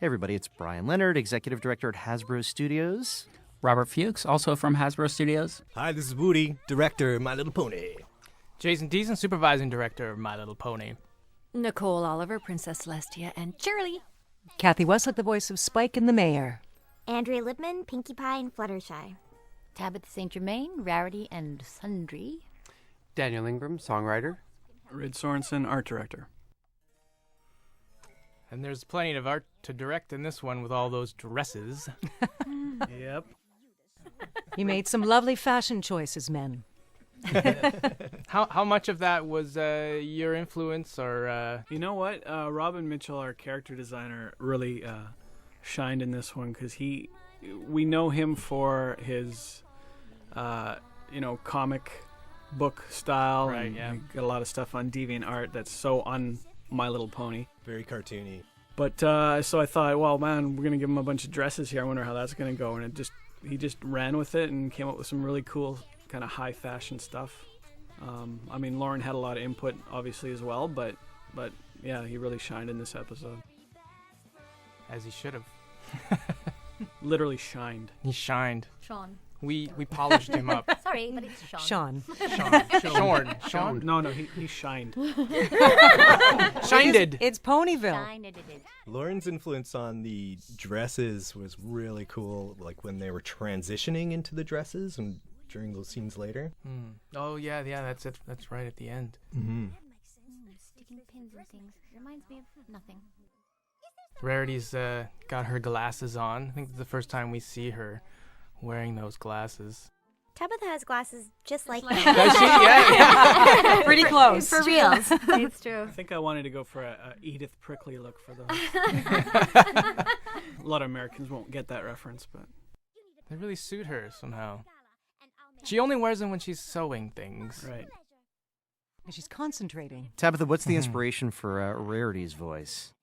Hey everybody, it's Brian Lenard, Executive Director at Hasbro Studios. Robert Fewkes, also from Hasbro Studios. Hi, this is Woody, Director of My Little Pony. Jayson, Theissen, Supervising Director of My Little Pony. Nicole Oliver, Princess Celestia, and Shirley. Cathy Weseluck, the voice of Spike and the Mayor. Andrea Libman, Pinkie Pie, and Fluttershy. Tabitha St. Germain, Rarity, and Sundry. Daniel Ingram, songwriter. Rid Sorensen, art director. And there's plenty of art to direct in this one with all those dresses. Yep. You made some lovely fashion choices, men. How much of that was your influence, or You know what? Robin Mitchell, our character designer, really shined in this one because we know him for his, comic book style. Right, and yeah. we got a lot of stuff on DeviantArt that's so on My Little Pony. Very cartoony. But so I thought, well, man, we're gonna give him a bunch of dresses here. I wonder how that's gonna go. And he just ran with it and came up with some really cool kind of high fashion stuff. Lauren had a lot of input, obviously, as well. But yeah, he really shined in this episode. as he should have? Literally shined. He shined. Sean. We polished him up. Sorry, but it's Sean. Sean. No, he shined. Shined. It's Ponyville. Lauren's influence on the dresses was really cool, like when they were transitioning into the dresses and during those scenes later. Oh, yeah, that's it. That's right at the end. Mm-hmm. Sticking pins and things. Reminds me of nothing. Rarity's got her glasses on. I think it's the first time we see her wearing those glasses. Tabitha has glasses just like Does that. she? Yeah. Pretty close. For reals. It's true. I think I wanted to go for a Edith Prickly look for those. A lot of Americans won't get that reference, but They really suit her somehow. She only wears them when she's sewing things. right. And she's concentrating. Tabitha, what's the inspiration for Rarity's voice?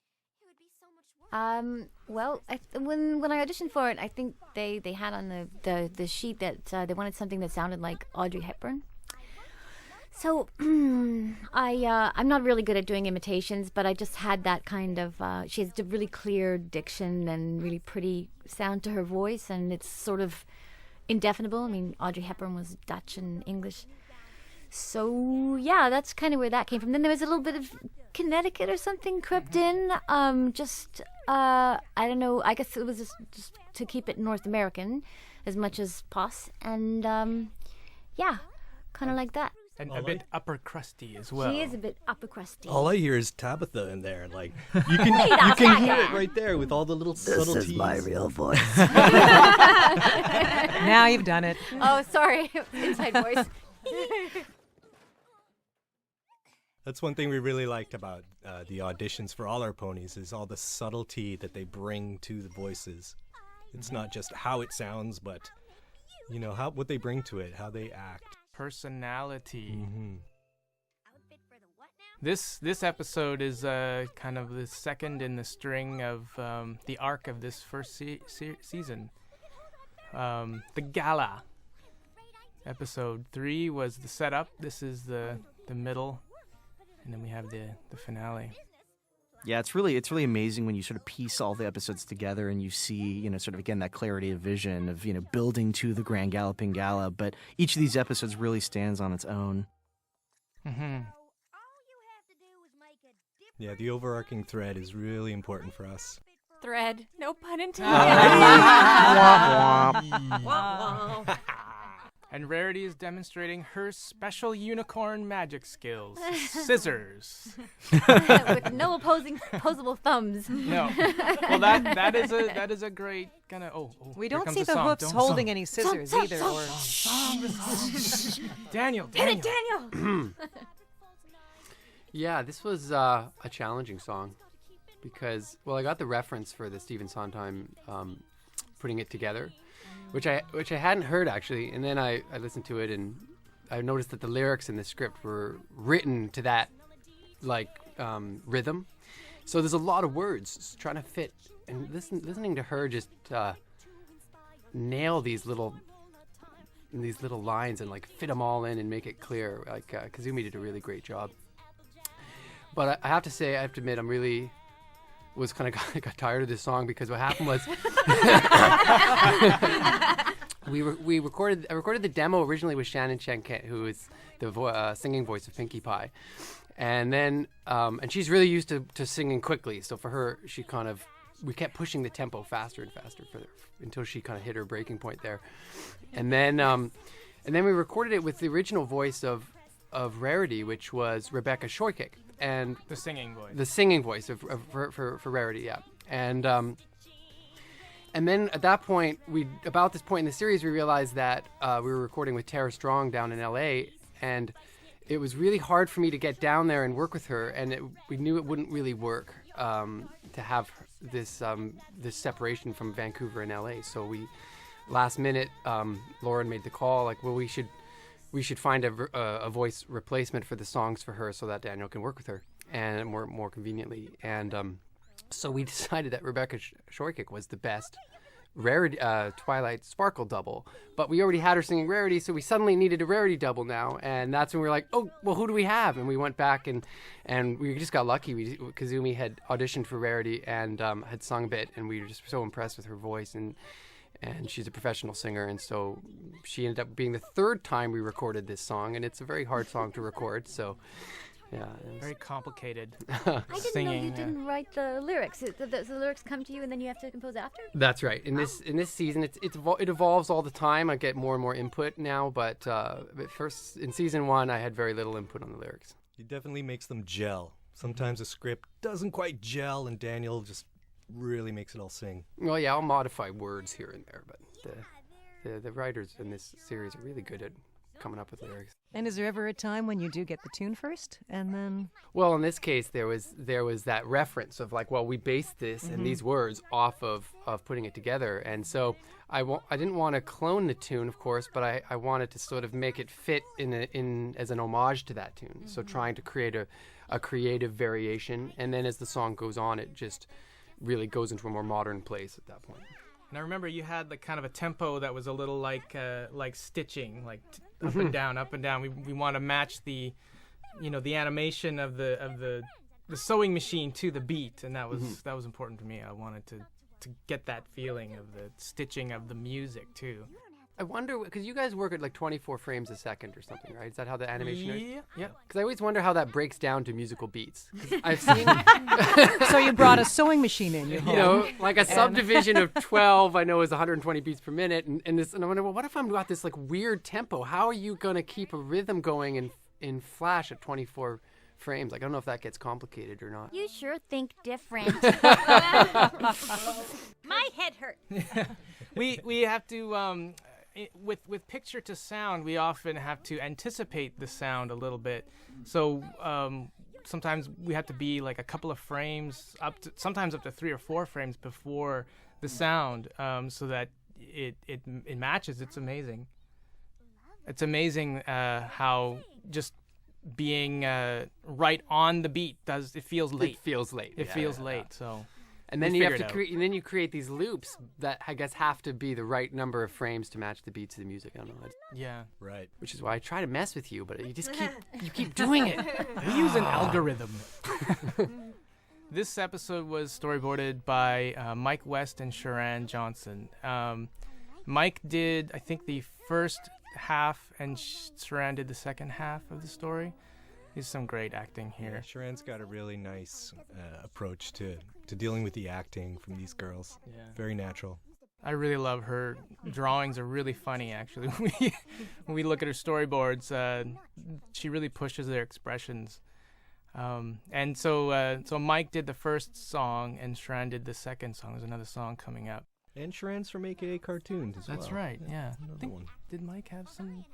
When I auditioned for it, I think they had on the sheet that they wanted something that sounded like Audrey Hepburn. So I'm not really good at doing imitations, but I just had that kind of. She has a really clear diction and really pretty sound to her voice, and it's sort of indefinable. I mean, Audrey Hepburn was Dutch and English. So, yeah, that's kind of where that came from. Then there was a little bit of Connecticut or something crept in. I don't know. I guess it was just to keep it North American as much as pos. And, yeah, kind of like that. And a bit upper crusty as well. She is a bit upper crusty. All I hear is Tabitha in there. Like you can hear it right there with all the little subtleties. This is my real voice. Now you've done it. Oh, sorry. Inside voice. That's one thing we really liked about the auditions for all our ponies is all the subtlety that they bring to the voices. It's not just how it sounds, but what they bring to it, how they act. Personality. Mm-hmm. This episode is kind of the second in the string of the arc of this first season. The gala. Episode 3 was the setup. This is the middle, and then we have the finale. Yeah, it's really amazing when you sort of piece all the episodes together and you see, sort of again that clarity of vision of, building to the Grand Galloping Gala. But each of these episodes really stands on its own. Mm-hmm. Yeah, the overarching thread is really important for us. Thread. No pun intended. And Rarity is demonstrating her special unicorn magic skills. Scissors. With no opposable thumbs. No. Well, that is a great kind of. We don't see the hooks holding any scissors either. Daniel. Hit it, Daniel. Yeah, this was a challenging song because, I got the reference for the Stephen Sondheim putting it together, which I hadn't heard actually, and then I listened to it and I noticed that the lyrics in the script were written to that rhythm. So there's a lot of words trying to fit, and listening to her just nail these little lines and fit them all in and make it clear. Kazumi did a really great job. But I have to admit, I'm really was kind of got tired of this song because what happened was I recorded the demo originally with Shannon Chenkett, who is the singing voice of Pinkie Pie, and then and she's really used to singing quickly. So for her, we kept pushing the tempo faster and faster until she kind of hit her breaking point there, and then we recorded it with the original voice of Rarity, which was Rebecca Shorkick, and The singing voice. the singing voice for Rarity, yeah, and then at that point, about this point in the series, we realized that we were recording with Tara Strong down in LA, and it was really hard for me to get down there and work with her, and we knew it wouldn't really work to have this separation from Vancouver and LA. So we, last minute, Lauren made the call, like, well, we should find a voice replacement for the songs for her so that Daniel can work with her and more conveniently. And so we decided that Rebecca Shorkick was the best Rarity Twilight Sparkle double, but we already had her singing Rarity, so we suddenly needed a Rarity double now, and that's when we were like, oh, well, who do we have? And we went back and we just got lucky. Kazumi had auditioned for Rarity and had sung a bit, and we were just so impressed with her voice, and she's a professional singer, and so she ended up being the third time we recorded this song, and it's a very hard song to record, so yeah. Very complicated I didn't singing. know you didn't write the lyrics. The lyrics come to you and then you have to compose after? That's right. In this season, it evolves all the time. I get more and more input now, but first in season 1, I had very little input on the lyrics. He definitely makes them gel. Sometimes a script doesn't quite gel, and Daniel just really makes it all sing. Well, yeah, I'll modify words here and there, but the writers in this series are really good at coming up with lyrics. And is there ever a time when you do get the tune first and then? Well, in this case, there was that reference of like, well, we based this and these words off of putting it together, and so I didn't want to clone the tune, of course, but I wanted to sort of make it fit in as an homage to that tune. So trying to create a creative variation, and then as the song goes on, it just really goes into a more modern place at that point. And I remember you had like kind of a tempo that was a little like stitching, like up and down, up and down. We want to match the animation of the sewing machine to the beat, and that was important to me. I wanted to get that feeling of the stitching of the music too. I wonder, because you guys work at like 24 frames a second or something, right? Is that how the animation is? Yeah. Because I always wonder how that breaks down to musical beats. 'Cause I've seen, So you brought a sewing machine in your home. you know, like a subdivision of 12, I know is 120 beats per minute, and I wonder, well, what if I've got this like weird tempo? How are you going to keep a rhythm going in Flash at 24 frames? Like, I don't know if that gets complicated or not. You sure think different. My head hurts. We have to with picture to sound, we often have to anticipate the sound a little bit. So sometimes we have to be like a couple of frames sometimes up to 3 or 4 frames before the sound, so that it matches. It's amazing. It's amazing how just being right on the beat it feels late. It feels late. It feels late. So. And then we you have figure to it create, and then you create these loops that I guess have to be the right number of frames to match the beats of the music. I don't know. Yeah. Right. Which is why I try to mess with you, but you just keep doing it. We use an algorithm. This episode was storyboarded by Mike West and Sharon Johnson. Mike did, I think, the first half, and Sharon did the second half of the story. There's some great acting here. Yeah, Sharon's got a really nice approach to dealing with the acting from these girls. Yeah. Very natural. I really love her drawings. Are really funny, actually. When we look at her storyboards, she really pushes their expressions. And so Mike did the first song, and Sharon did the second song. There's another song coming up. And Sharon's from AKA Cartoons as well. That's right, yeah. Another one. Did Mike have some?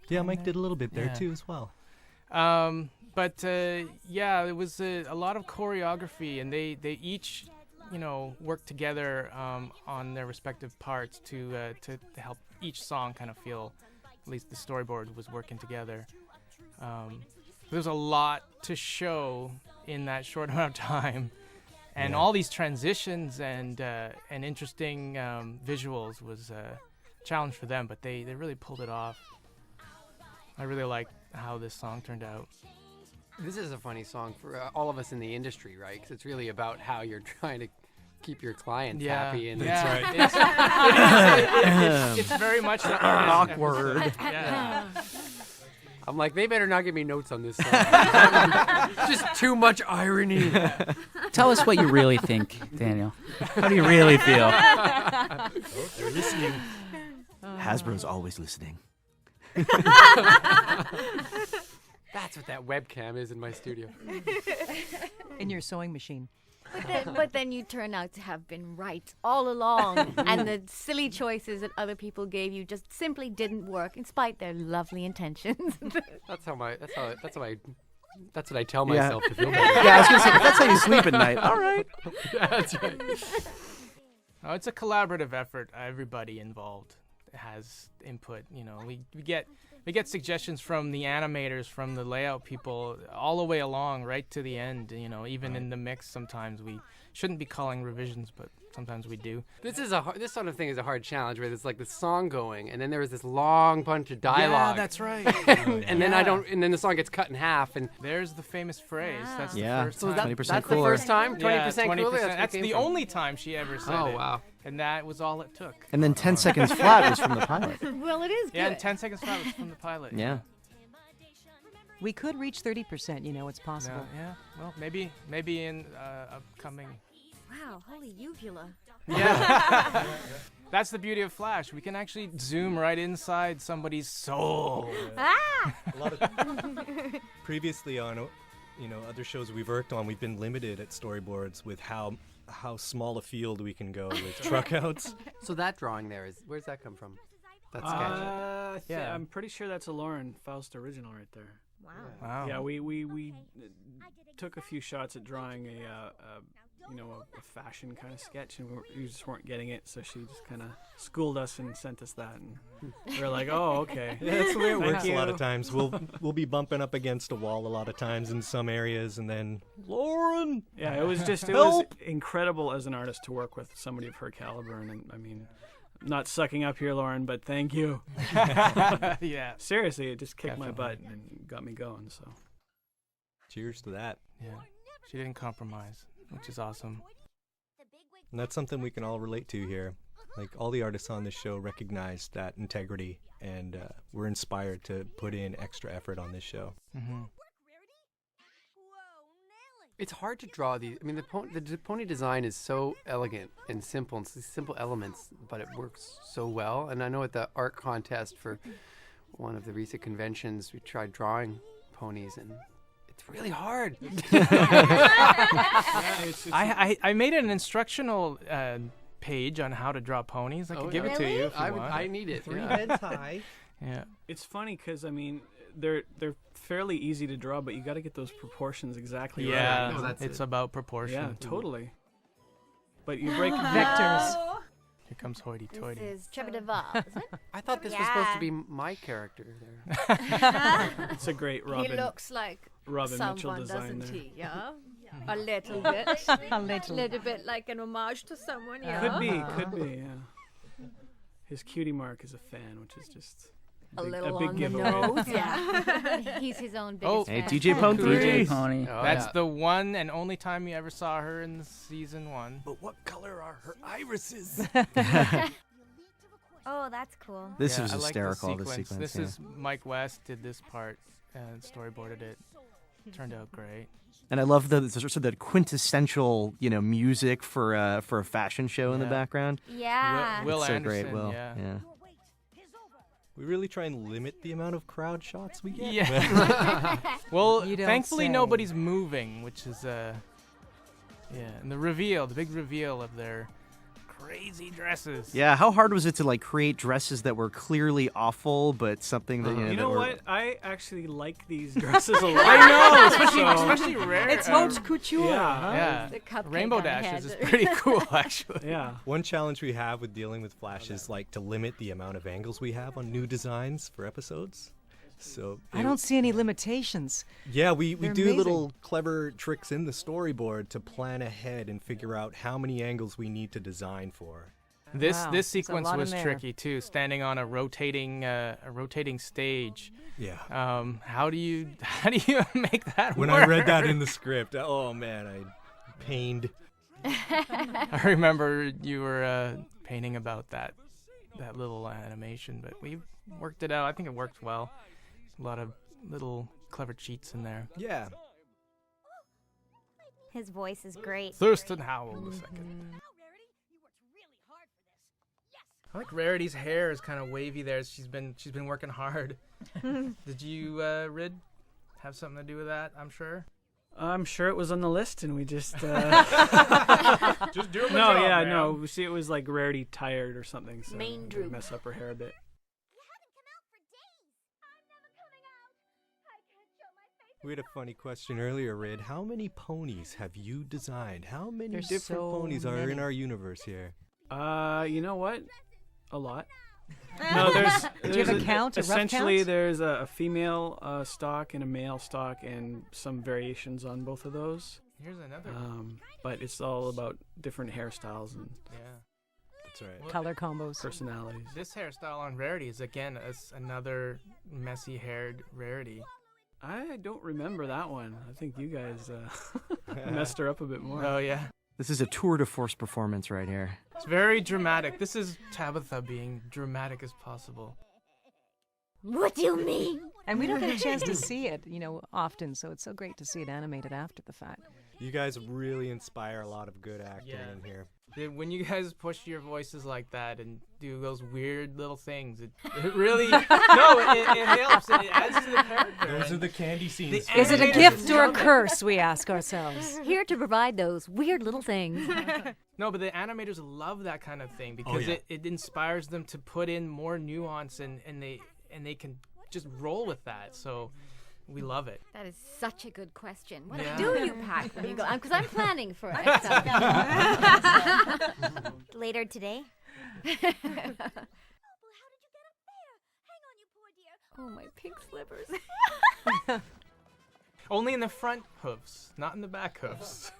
Yeah, Mike did a little bit there Yeah. too as well. But it was a lot of choreography, and they each, worked together on their respective parts to help each song kind of feel, at least the storyboard was working together. There's a lot to show in that short amount of time, and all these transitions and interesting visuals was a challenge for them, but they really pulled it off. I really liked how this song turned out. This is a funny song for all of us in the industry, right? Because it's really about how you're trying to keep your clients happy. And It's very much Awkward. Yeah. I'm like, they better not give me notes on this song. Just too much irony. Tell us what you really think, Daniel. How do you really feel? They're listening. Hasbro's always listening. That's what that webcam is in my studio. In your sewing machine. But then you turn out to have been right all along, and the silly choices that other people gave you just simply didn't work, in spite their lovely intentions. That's what I tell myself to feel better. Yeah, I was gonna say that's how you sleep at night. All right. That's right. Oh, it's a collaborative effort. Everybody involved has input. You know, we get suggestions from the animators, from the layout people, all the way along, right to the end. You know, even in the mix, sometimes we shouldn't be calling revisions, but sometimes we do. This sort of thing is a hard challenge where there's like the song going, and then there was this long bunch of dialogue. Yeah, that's right. and then the song gets cut in half, and there's the famous phrase. That's Yeah. the first So time. that- 20% That's the cooler. first time. 20% Yeah, cooler. 20%. That's what it the came from. only time she ever said Oh it. wow. And that was all it took. And then 10 seconds flat was from the pilot. Well, it is good. Yeah, and 10 seconds flat was from the pilot. Yeah. We could reach 30%, it's possible. Yeah. Well, maybe in upcoming. Wow, holy uvula. Yeah. That's the beauty of Flash. We can actually zoom right inside somebody's soul. Ah! A lot of previously on, other shows we've worked on, we've been limited at storyboards with how small a field we can go with truck outs. So that drawing there where's that come from? That sketch. Yeah. I'm pretty sure that's a Lauren Faust original right there. Wow. Yeah, we took a few shots at drawing a fashion kind of sketch, and we just weren't getting it, so she just kind of schooled us and sent us that, and we were like, oh, okay. Yeah, that's the way it Thank works a lot you. of times. We'll be bumping up against a wall a lot of times in some areas, and then Lauren. Yeah, it was incredible as an artist to work with somebody of her caliber, and I mean, not sucking up here, Lauren, but thank you. Yeah. Seriously, it just kicked my Definitely. butt and got me going. So Cheers to that. Yeah. She didn't compromise, which is awesome. And that's something we can all relate to here. Like, all the artists on this show recognize that integrity, and we're inspired to put in extra effort on this show. Mm-hmm. It's hard to draw these. I mean, the pony design is so elegant and simple, and it's simple elements, but it works so well. And I know at the art contest for one of the recent conventions, we tried drawing ponies, and it's really hard. I made an instructional page on how to draw ponies. I could give it to you if you want. I need it. Three yeah. heads high. Yeah. it's funny because I mean they're fairly easy to draw, but you got to get those proportions exactly right. Yeah. No, that's it's it. about proportion. Yeah, totally. But you break Vectors. Here comes hoity-toity. This is Tabitha, isn't it? I thought this was supposed to be my character there. It's a great Robin. He looks like Robin Mitchell someone, design doesn't there. he? Yeah. A little bit. A little. little bit like an homage to someone, yeah. Could be, yeah. His cutie mark is a fan, which is just A little big on giveaway. the nose. Yeah. He's his own biggest Oh. Hey, fan. DJ Pone DJ 3. Pony. Oh, That's yeah. the one and only time you ever saw her in season 1. But what color are her irises? Oh, that's cool. This Yeah, was I like hysterical, the sequence. This yeah. is Mike West did this part and storyboarded it. Turned out great. And I love the sort of the quintessential, music for a fashion show in the Yeah. background. Yeah. Will It's so Anderson, great, Will. yeah. We really try and limit the amount of crowd shots we get. Yeah. Well, You don't thankfully say. nobody's moving, which is yeah. And the big reveal of their crazy dresses. Yeah, how hard was it to create dresses that were clearly awful, but something that You that know were, what? I actually like these dresses a lot. I know, So- especially rare. It's haute couture. Yeah. Yeah. The cupcake Rainbow on the Dashes is head. pretty cool, actually. Yeah. One challenge we have with dealing with Flash is to limit the amount of angles we have on new designs for episodes. So I don't see any limitations. Yeah, we They're do amazing. little clever tricks in the storyboard to plan ahead and figure out how many angles we need to design for. This Wow, this there's a sequence lot in was there. tricky too, standing on a rotating stage. Yeah. How do you make that When work? I read that in the script, oh man, I pained. I remember you were painting about that little animation, but we worked it out. I think it worked well. A lot of little clever cheats in there. Yeah. His voice is great. Thurston Howell the second. I like Rarity's hair is kind of wavy there. She's been working hard. Did you, Rid, have something to do with that? I'm sure. I'm sure it was on the list, and we just. Just do it. No, yeah, no. We see, it was like Rarity tired or something, so Main we droop. mess up her hair a bit. We had a funny question earlier, Rid. How many ponies have you designed? How many There's different so ponies are many. in our universe here? You know what? A lot. No, there's. Do you have a count, a rough Essentially, count? there's a female stock and a male stock, and some variations on both of those. Here's another. But it's all about different hairstyles and Yeah. That's right. Color combos. personalities. This hairstyle on Rarity is again another messy-haired Rarity. I don't remember that one. I think you guys messed her up a bit more. Oh yeah. This is a tour de force performance right here. It's very dramatic. This is Tabitha being dramatic as possible. What do you mean? And we don't get a chance to see it, often, so it's so great to see it animated after the fact. You guys really inspire a lot of good acting Yeah. in here. When you guys push your voices like that and do those weird little things, it really it helps. It adds to the character. Those are the candy scenes. Is it a gift or a curse, we ask ourselves? Here to provide those weird little things. No, but the animators love that kind of thing because yeah. it inspires them to put in more nuance and they can just roll with that. So we love it. That is such a good question. What Yeah. do you pack when you go? Because I'm planning for it. Later today. Oh, my pink slippers. Only in the front hoofs, not in the back hoofs.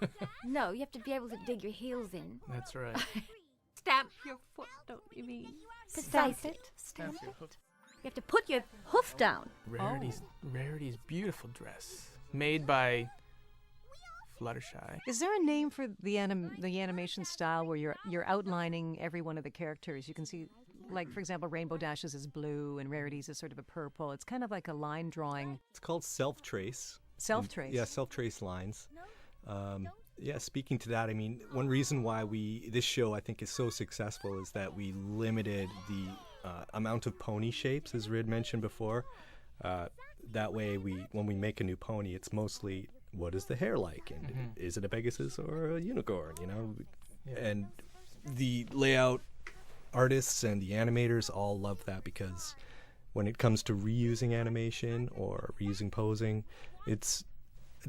No, you have to be able to dig your heels in. That's right. Stamp your foot, don't you mean? Stamp it. Stamp your hoof. You have to put your hoof down. Rarity's beautiful dress, made by Fluttershy. Is there a name for the animation style where you're outlining every one of the characters? You can see, like, for example, Rainbow Dashes is blue and Rarity's is sort of a purple. It's kind of like a line drawing. It's called self-trace. Self-trace. Yeah, self-trace lines. Yeah, speaking to that, I mean, one reason why this show I think is so successful is that we limited the amount of pony shapes, as Rid mentioned before. That way, when we make a new pony, it's mostly what is the hair like, and is it a Pegasus or a unicorn? And the layout artists and the animators all love that because when it comes to reusing animation or reusing posing, it's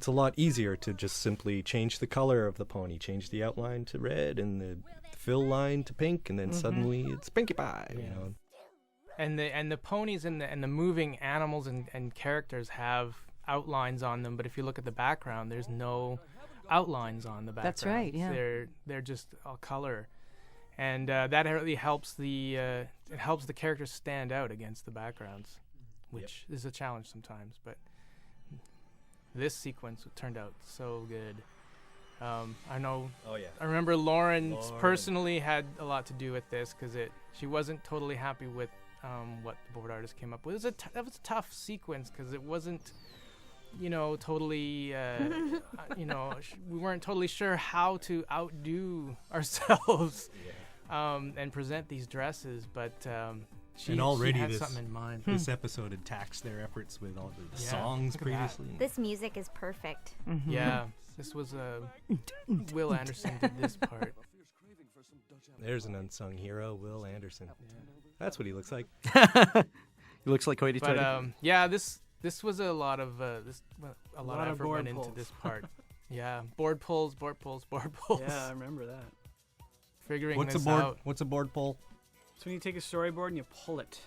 a lot easier to just simply change the color of the pony, change the outline to red and the fill line to pink, and then suddenly it's Pinkie Pie. And the ponies and the moving animals and characters have outlines on them, but if you look at the background, there's no outlines on the background. That's right, yeah. They're just all color, and that really helps the characters stand out against the backgrounds, which is a challenge sometimes. But this sequence turned out so good. I know. Oh yeah. I remember Lauren personally had a lot to do with this because she wasn't totally happy with what the board artist came up with. That was a tough sequence because it wasn't, totally, we weren't totally sure how to outdo ourselves and present these dresses, but she had something in mind. This episode had taxed their efforts with all the songs previously. This music is perfect. Yeah, this was Will Anderson did this part. There's an unsung hero, Will Anderson. Yeah. That's what he looks like. He looks like hoity-toity. But this was a lot of a lot of effort board went pulls. into this part. Yeah, board pulls. Yeah, I remember that. Figuring What's this a board? out. What's a board pull? It's when you take a storyboard and you pull it.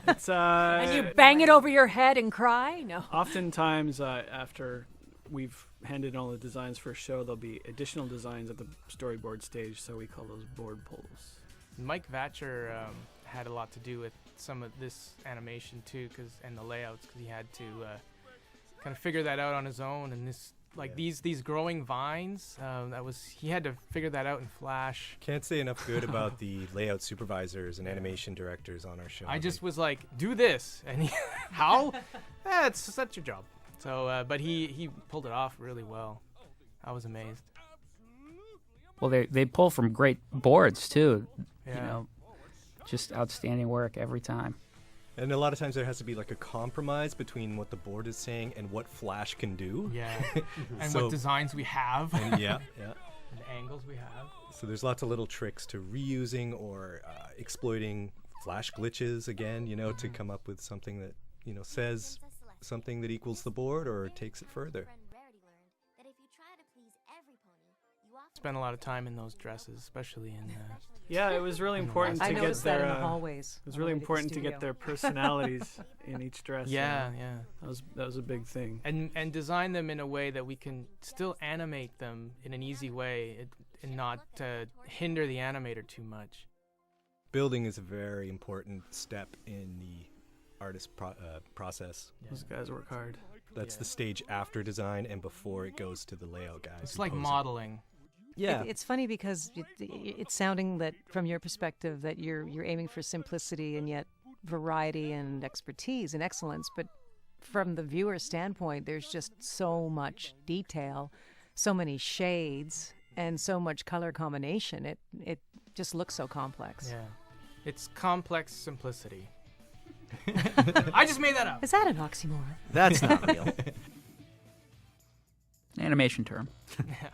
It's And you bang it over your head and cry? No. Oftentimes, after we've handed all the designs for a show, there'll be additional designs at the storyboard stage, so we call those board pulls. Mike Vatcher had a lot to do with some of this animation too, and the layouts, because he had to kind of figure that out on his own. And this, like these growing vines, he had to figure that out in Flash. Can't say enough good about the layout supervisors and animation directors on our show. I just was like, do this, and how? It's such a job. So, but he pulled it off really well. I was amazed. Well, they pull from great boards too. Yeah. You know, just outstanding work every time. And a lot of times there has to be like a compromise between what the board is saying and what Flash can do. Yeah. And So- what designs we have. And yeah. And the angles we have. So there's lots of little tricks to reusing or exploiting Flash glitches again, to come up with something that, says something that equals the board or takes it further. Spent a lot of time in those dresses, especially in. Yeah, it was really important I to get noticed that their. in the hallways. It was on really the way to the important to get studio. their personalities in each dress. Yeah. That was a big thing. And design them in a way that we can still animate them in an easy way and not hinder the animator too much. Building is a very important step in the artist process. Those guys work hard. That's the stage after design and before it goes to the layout guys. It's who like pose it. modeling. Yeah. It's funny because it's sounding that from your perspective that you're aiming for simplicity and yet variety and expertise and excellence, but from the viewer standpoint, there's just so much detail, so many shades, and so much color combination. It just looks so complex. Yeah. It's complex simplicity. I just made that up. Is that an oxymoron? That's not real. Animation term. Yeah.